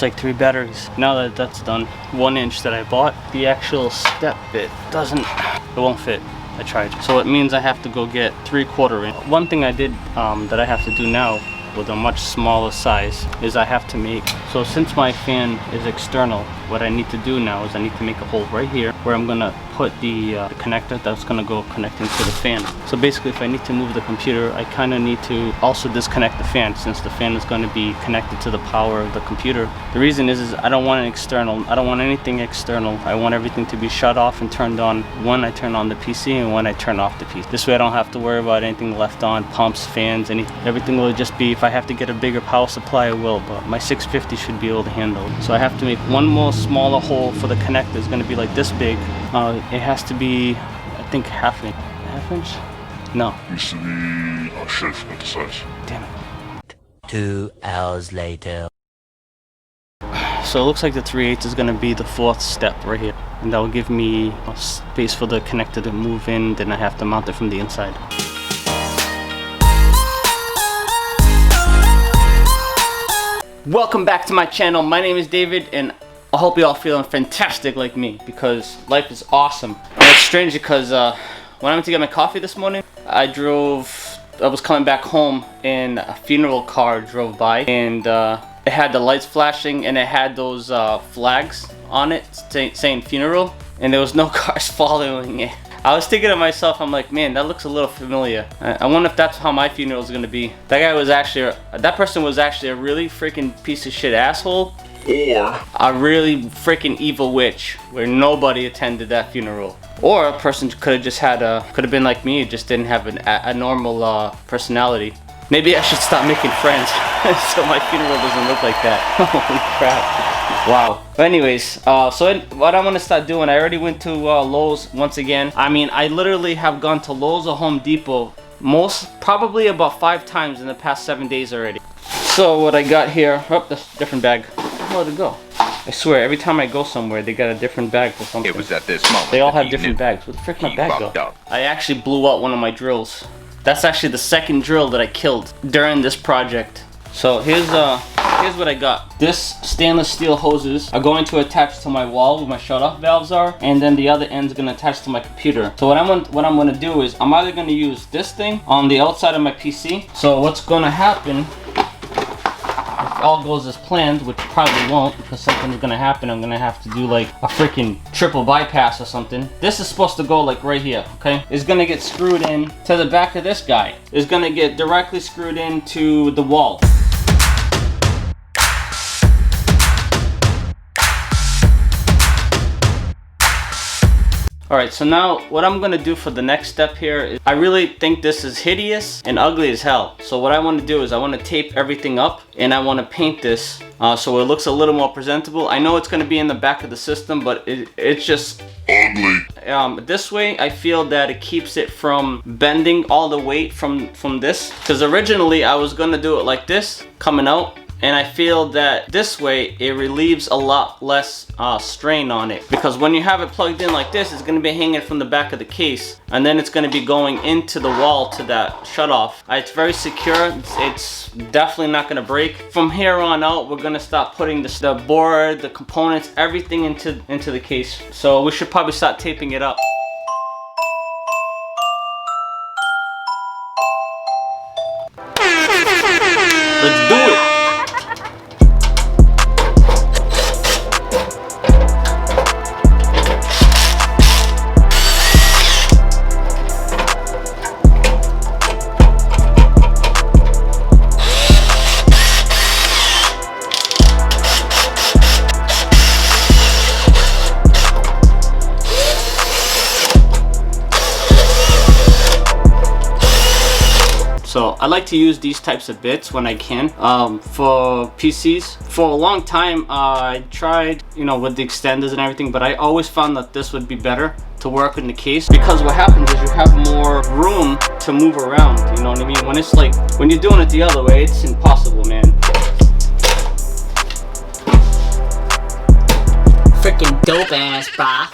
Looks like 3 batteries. Now that that's done, 1 inch that I bought, the actual step bit it won't fit. I tried. So it means I have to go get 3/4 inch. One thing I did that I have to do now with a much smaller size is I have to make, so since my fan is external, what I need to do now is I need to make a hole right here where I'm gonna put the connector that's gonna go connecting to the fan. So basically if I need to move the computer, I kind of need to also disconnect the fan since the fan is going to be connected to the power of the computer. The reason is I don't want an external, I don't want anything external. I want everything to be shut off and turned on when I turn on the PC and when I turn off the PC. This way I don't have to worry about anything left on, pumps, fans, everything will just be, if I have to get a bigger power supply I will, but my 650 should be able to handle it. So I have to make one more smaller hole for the connector. It's going to be like this big. It has to be, I think half inch? No. Needs to be a shelf at the size. Damn it. 2 hours later. So it looks like the 3/8 is going to be the 4th step right here. And that will give me a space for the connector to move in, then I have to mount it from the inside. Welcome back to my channel. My name is David and I hope you all feeling fantastic like me because life is awesome. And it's strange because when I went to get my coffee this morning, I was coming back home and a funeral car drove by and it had the lights flashing and it had those flags on it saying funeral, and there was no cars following it. I was thinking to myself, I'm like, man, that looks a little familiar. I wonder if that's how my funeral is gonna be. That person was actually a really freaking piece of shit asshole, or a really freaking evil witch where nobody attended that funeral. Or a person could have been like me, just didn't have a normal personality. Maybe I should stop making friends so my funeral doesn't look like that. Holy crap. Wow. But anyways, so what I'm gonna start doing, I already went to Lowe's once again. I mean, I literally have gone to Lowe's or Home Depot probably about 5 times in the past 7 days already. So what I got here, oh, that's a different bag. Where'd it go? I swear, every time I go somewhere, they got a different bag for something. It was at this moment. They all have different bags. Where the frick my bag go? I actually blew out one of my drills. That's actually the 2nd drill that I killed during this project. So here's what I got. This stainless steel hoses are going to attach to my wall where my shut-off valves are, and then the other end's gonna attach to my computer. So what I'm gonna do is I'm either gonna use this thing on the outside of my PC. So what's gonna happen, if all goes as planned, which probably won't because something's gonna happen, I'm gonna have to do like a freaking triple bypass or something. This is supposed to go like right here, okay? It's gonna get screwed in to the back of this guy. It's gonna get directly screwed into the wall. Alright, so now what I'm gonna do for the next step here is, I really think this is hideous and ugly as hell. So what I want to do is I want to tape everything up and I want to paint this so it looks a little more presentable. I know it's gonna be in the back of the system, but it's just ugly. This way I feel that it keeps it from bending all the weight from this. Because originally I was gonna do it like this, coming out. And I feel that this way it relieves a lot less strain on it, because when you have it plugged in like this, it's going to be hanging from the back of the case and then it's going to be going into the wall to that shutoff. It's very secure. It's definitely not going to break. From here on out, we're going to start putting the board, the components, everything into the case. So we should probably start taping it up. Let's do it. So I like to use these types of bits when I can for PCs. For a long time I tried, with the extenders and everything, but I always found that this would be better to work in the case, because what happens is you have more room to move around, you know what I mean? When you're doing it the other way, it's impossible, man. Freaking dope ass, brah.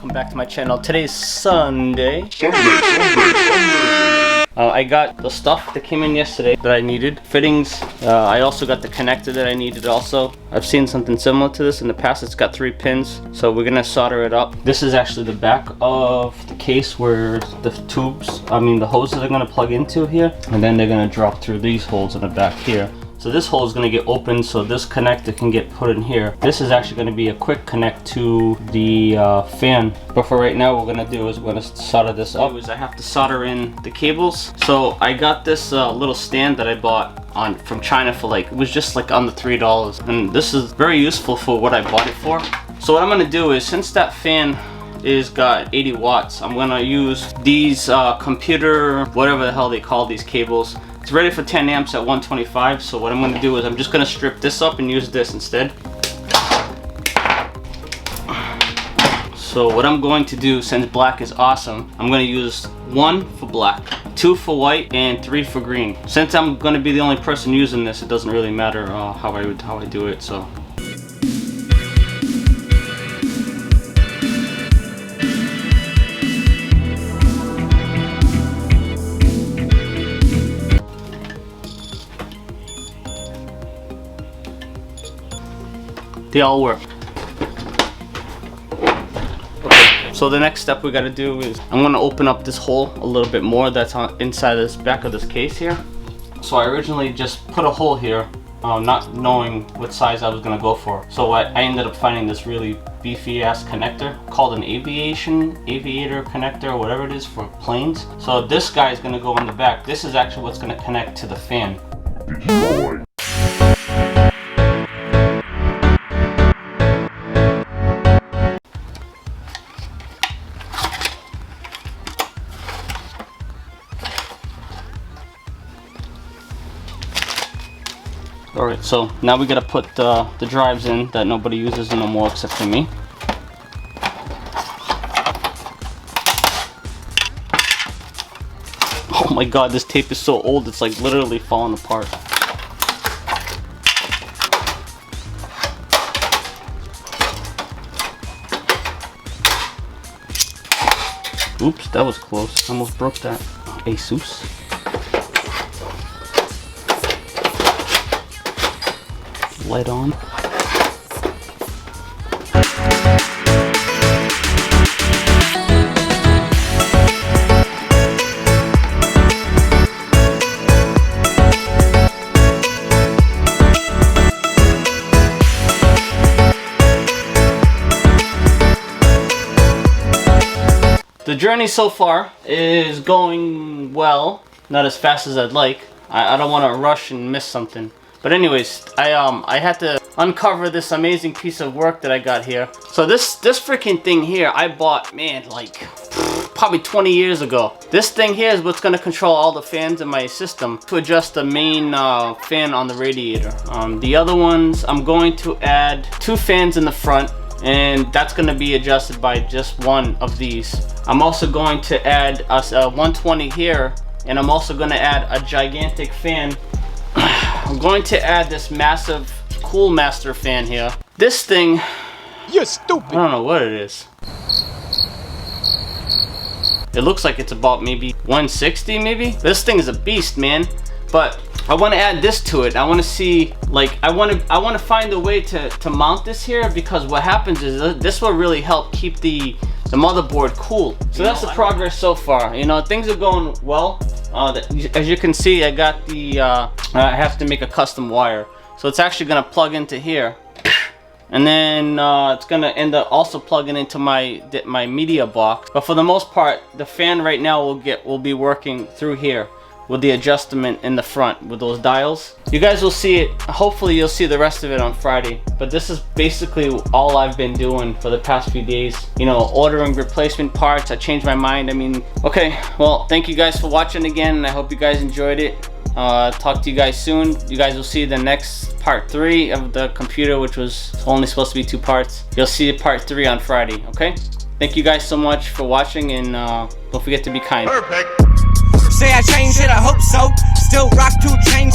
welcome back to my channel. Today's Sunday. I got the stuff that came in yesterday that I needed. Fittings. I also got the connector that I needed also. I've seen something similar to this in the past. It's got 3 pins. So we're gonna solder it up. This is actually the back of the case where the the hoses are gonna plug into here. And then they're gonna drop through these holes in the back here. So this hole is going to get open so this connector can get put in here. This is actually going to be a quick connect to the fan. But for right now, what we're going to do is we're going to solder this up. I have to solder in the cables. So I got this little stand that I bought from China for it was just under $3. And this is very useful for what I bought it for. So what I'm going to do is, since that fan is got 80 watts, I'm going to use these computer, whatever the hell they call these cables. It's rated for 10 amps at 125, so what I'm going to do is I'm just going to strip this up and use this instead. So what I'm going to do, since black is awesome, I'm going to use 1 for black, 2 for white, and 3 for green. Since I'm going to be the only person using this, it doesn't really matter how I do it. So. They all work. Okay, so the next step we gotta do is I'm gonna open up this hole a little bit more that's inside this back of this case here. So I originally just put a hole here, not knowing what size I was gonna go for. So I ended up finding this really beefy ass connector called an aviator connector, or whatever it is, for planes. So this guy is gonna go in the back. This is actually what's gonna connect to the fan. Alright, so now we gotta put the drives in that nobody uses no more except for me. Oh my god, this tape is so old, it's literally falling apart. Oops, that was close. Almost broke that. Asus. Light on. The journey so far is going well, not as fast as I'd like. I don't want to rush and miss something. But anyways, I had to uncover this amazing piece of work that I got here. So this freaking thing here, I bought, man, probably 20 years ago. This thing here is what's going to control all the fans in my system to adjust the main fan on the radiator. The other ones, I'm going to add 2 fans in the front, and that's going to be adjusted by just one of these. I'm also going to add a 120 here, and I'm also going to add a gigantic fan. I'm going to add this massive Cool Master fan here. This thing, you're stupid. I don't know what it is. It looks like it's about maybe 160 maybe. This thing is a beast, man. But I want to add this to it. I want to see, I want to find a way to mount this here, because what happens is this will really help keep the motherboard cool. So that's the progress so far. Things are going well. As you can see, I got I have to make a custom wire. So it's actually gonna plug into here. And then it's gonna end up also plugging into my media box. But for the most part, the fan right now will be working through here with the adjustment in the front with those dials. You guys will see it. Hopefully you'll see the rest of it on Friday. But this is basically all I've been doing for the past few days. Ordering replacement parts. I changed my mind. Okay, well, thank you guys for watching again, and I hope you guys enjoyed it. Talk to you guys soon. You guys will see the next part 3 of the computer, which was only supposed to be 2 parts. You'll see part 3 on Friday, okay? Thank you guys so much for watching, and don't forget to be kind. Perfect. Say I changed it, I hope so. Still rock 2 chains.